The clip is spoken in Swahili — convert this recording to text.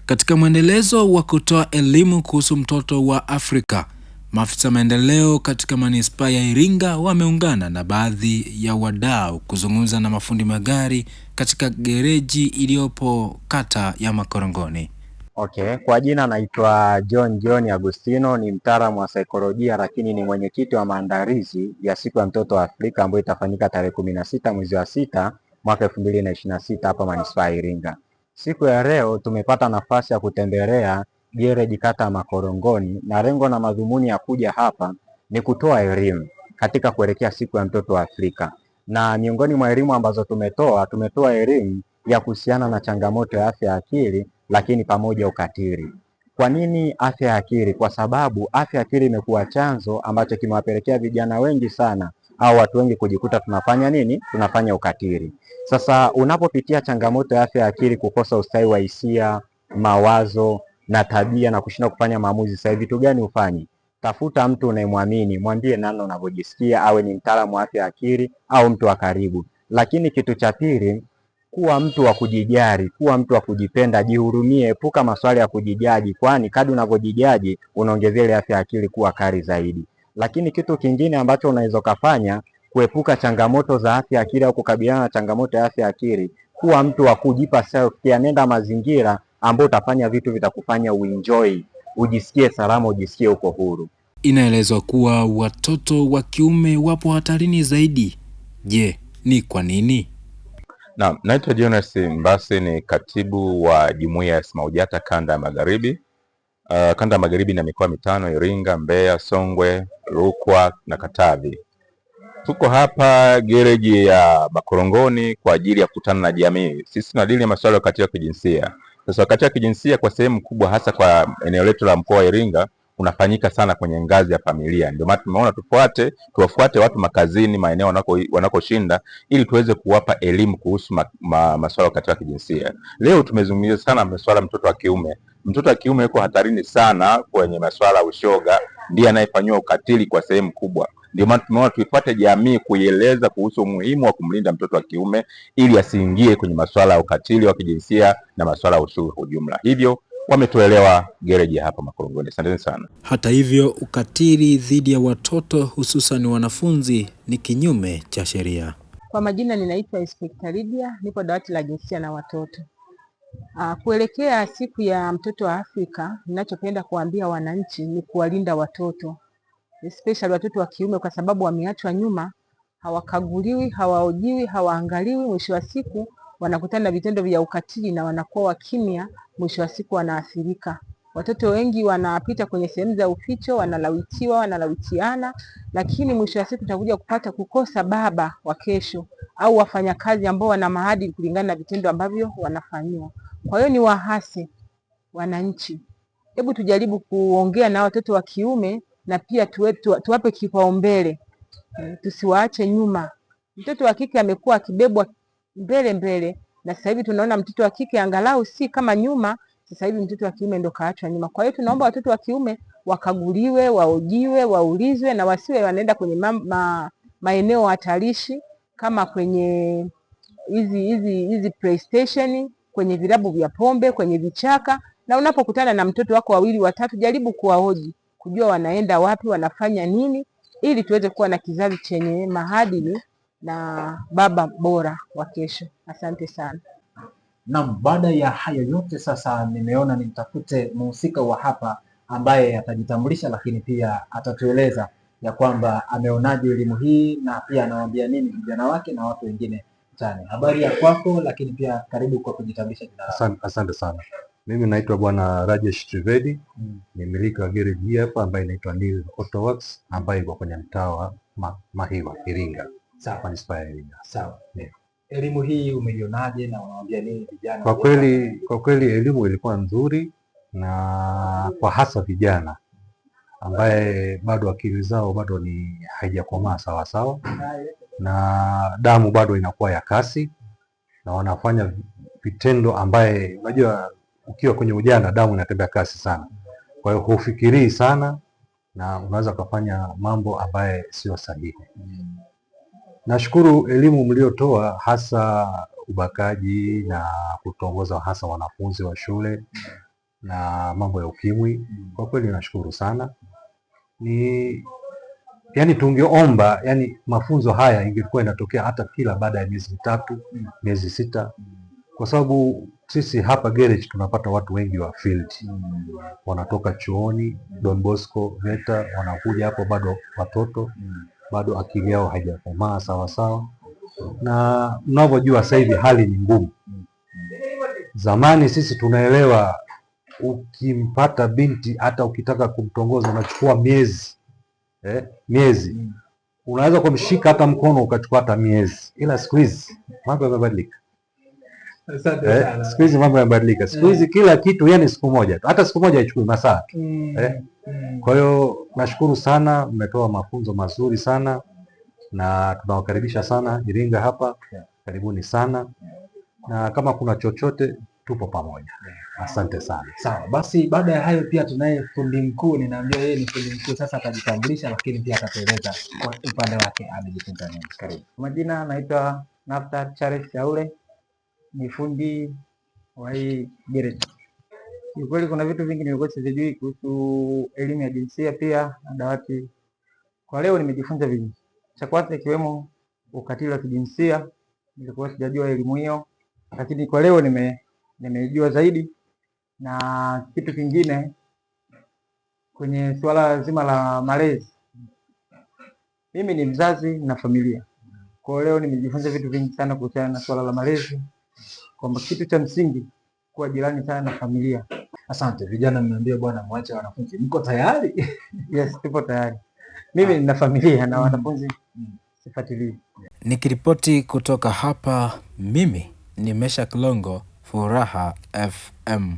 Katika mwendelezo wa kutoa elimu kuhusu mtoto wa Afrika, maafisa maendeleo katika manispaa ya Iringa wameungana na baadhi ya wadau kuzungumza na mafundi magari katika gereji iliyopo kata ya Makorongoni. Okay, kwa jina naitwa John Agustino, ni mtaalamu wa saikolojia lakini ni mwenyekiti wa maandalizi ya siku ya mtoto wa Afrika ambayo itafanyika tarehe 16 mwezi wa 6 mwaka 2026 hapa manispaa ya Iringa. Siku ya leo tumepata nafasi ya kutembelea gereji kata ya Makorongoni, na lengo na madhumuni ya kuja hapa ni kutoa elimu katika kuelekea siku ya mtoto wa Afrika. Na miongoni mwa elimu ambazo tumetoa elimu ya kuhusiana na changamoto ya afya ya akili lakini pamoja ukatili. Kwa nini afya ya akili? Kwa sababu afya ya akili imekuwa chanzo ambacho kimewapelekea vijana wengi sana au watu wengi kujikuta tunafanya nini? Tunafanya ukatili. Sasa unapopitia changamoto ya afya ya akili, kukosa ustawi wa hisia, mawazo na tabia na kushindwa kufanya maamuzi, sasa vitu gani ufanye? Tafuta mtu unayemwamini, mwambie namna unavyojisikia, awe ni mtaalamu wa afya ya akili au mtu wa karibu. Lakini kitu cha pili, kuwa mtu wa kujijali, kuwa mtu wa kujipenda, jihurumie, epuka maswali ya kujijaji, kwani kadri unavyojijaji unaongezea ile afya ya akili kuwa kali zaidi. Lakini kitu kingine ambacho unaweza kufanya kuepuka changamoto za afya ya akili au kukabiliana na changamoto ya afya ya akili, kuwa mtu wa kujipa self care, nenda mazingira ambayo utafanya vitu vitakufanya uenjoy, ujisikie salama, ujisikie uko huru. Inaelezwa kuwa watoto wa kiume wapo hatarini zaidi. Je, ni kwa nini? Naitwa Jonas Mbase, ni katibu wa Jumuiya ya SMAUJATA Kanda ya Magharibi. Kanda ya Magharibi na mikoa mitano: Iringa, Mbeya, Songwe, Rukwa na Katavi. Tuko hapa gereji ya Makorongoni kwa ajili ya kukutana na jamii. Sisi tunadili na masuala ya ukatili wa kijinsia. Sasa ukatili wa kijinsia kwa sehemu kubwa, hasa kwa eneo letu la mkoa wa Iringa, unafanyika sana kwenye ngazi ya familia. Ndio maana tumeona tuwafuate watu makazini, maeneo wanakoshinda, ili tuweze kuwapa elimu kuhusu masuala ya ukatili wa kijinsia. Leo tumezungumzia sana masuala mtoto wa kiume. Mtoto wa kiume yuko hatarini sana kwenye masuala ya ushoga, ndiye anayefanywa ukatili kwa sehemu kubwa. Ndio maana tumeona tuifuate jamii kuieleza kuhusu umuhimu wa kumlinda mtoto wa kiume ili asiingie kwenye masuala ya ukatili wa kijinsia na masuala ya ushoga kwa ujumla. Hivyo wametuelewa gereji hapa Makorongoni. Asanteni sana. Hata hivyo, ukatili dhidi ya watoto hususan wanafunzi ni kinyume cha sheria. Kwa majina ninaitwa Inspekta Lydia, nipo dawati la jinsia na watoto. Kuelekea siku ya mtoto wa Afrika, ninachopenda kuambia wananchi ni kuwalinda watoto, especially watoto wa kiume, kwa sababu wameachwa nyuma, hawakaguliwi, hawaojiwi, hawaangaliwi. Mwisho wa siku wanakutana na vitendo vya ukatili na wanakuwa wakimya, mwisho wa siku wanaathirika. Watoto wengi wanapita kwenye sehemu za uficho, wanalawitiana, lakini mwisho wa siku tutakuja kupata kukosa baba wa kesho au wafanyakazi ambao wana maadili kulingana na vitendo ambavyo wanafanyiwa. Kwa hiyo ni wahasi wananchi, hebu tujaribu kuongea na watoto wa kiume na pia tuwape kipaumbele, tusiwaache nyuma. Mtoto wa kike amekuwa akibebwa mbele na sasa hivi tunaona mtoto wa kike angalau si kama nyuma, sasa hivi mtoto wa kiume ndo kaachwa nyuma. Kwa hiyo tunaomba watoto wa kiume wakaguliwe, waojiwe, waulizwe na wasiwe wanaenda kwenye maeneo hatarishi kama kwenye hizi PlayStation, kwenye vilabu vya pombe, kwenye vichaka. Na unapokutana na mtoto wako wawili watatu, jaribu kuwahoji, kujua wanaenda wapi, wanafanya nini, ili tuweze kuwa na kizazi chenye maadili na baba bora wa kesho. Asante sana. Naam, baada ya hayo yote sasa nimeona nimtafute mhusika wa hapa ambaye atajitambulisha, lakini pia atatueleza ya kwamba ameonaje elimu hii na pia anawaambia nini vijana wake na watu wengine mtaani. Habari ya kwako, lakini pia karibu kwa kujitambulisha jina lako. Asante sana. Mimi naitwa Bwana Rajesh Trivedi, ni mmiliki wa gereji hii hapa ambayo inaitwa Nil Auto Works ambayo iko kwenye mtaa wa Mahiwa, Iringa. Sawa, manispaa ya Iringa. Sawa. Elimu hii umeionaje na unawaambia nini vijana? Kwa kweli elimu ilikuwa nzuri, na kwa hasa vijana ambaye bado akili zao bado ni haijakomaa sawa sawa, na damu bado inakuwa ya kasi, na wanafanya vitendo ambaye unajua ukiwa kwenye ujana damu inatembea kasi sana. Kwa hiyo hufikirii sana na unaweza kufanya mambo ambaye sio sahihi. Nashukuru elimu mliotoa, hasa ubakaji na kutongoza hasa wanafunzi wa shule. na mambo ya ukimwi. Kwa kweli nashukuru sana. Yani tungeomba yani mafunzo haya ingekuwa inatokea hata kila baada ya miezi mitatu, miezi sita, kwa sababu sisi hapa garage tunapata watu wengi wa field wanatoka chuoni Don Bosco, VETA, wanakuja hapo bado watoto, bado akili yao haijakomaa sawa sawa, na mnavyojua sasa hivi hali ni ngumu. Zamani sisi tunaelewa, ukimpata binti hata ukitaka kumtongoza unachukua miezi, unaweza kumshika hata mkono ukachukua hata miezi, ila siku hizi mambo yamebadilika. Siku hizi mambo yamebadilika. Siku hizi kila kitu yani siku moja tu, hata siku moja haichukui masaa tu. Kwa hiyo nashukuru sana, mmetoa mafunzo mazuri sana na tunawakaribisha sana Iringa hapa. Karibuni sana, na kama kuna chochote tupo pamoja. Asante sana. Sawa, basi baada ya hayo pia tunaye fundi mkuu. Ninaambia yeye ni fundi mkuu, sasa atajitambulisha, lakini pia atatueleza kwa upande wake amejifunza nini. Karibu. Majina naitwa Nafta Charles Chaule, ni fundi wa hii garage. Kiukweli kuna vitu vingi nilikuwa sijui kuhusu elimu ya jinsia pia na dawati. Kwa leo nimejifunza vingi. Cha kwanza ikiwemo ukatili wa kijinsia, nilikuwa sijajua elimu hiyo, lakini kwa leo nimejua zaidi. Na kitu kingine kwenye suala zima la malezi, mimi ni mzazi na familia. Kwa leo nimejifunza vitu vingi sana kuhusiana na suala la malezi, kwamba kitu cha msingi kuwa jirani sana na familia. Asante. Vijana mmeambia bwana mwache wanafunzi, mko tayari? Yes, tupo tayari. Mimi nina familia na wanafunzi sifuatilii. Nikiripoti kutoka hapa, mimi ni Meshack Longo, Furaha FM.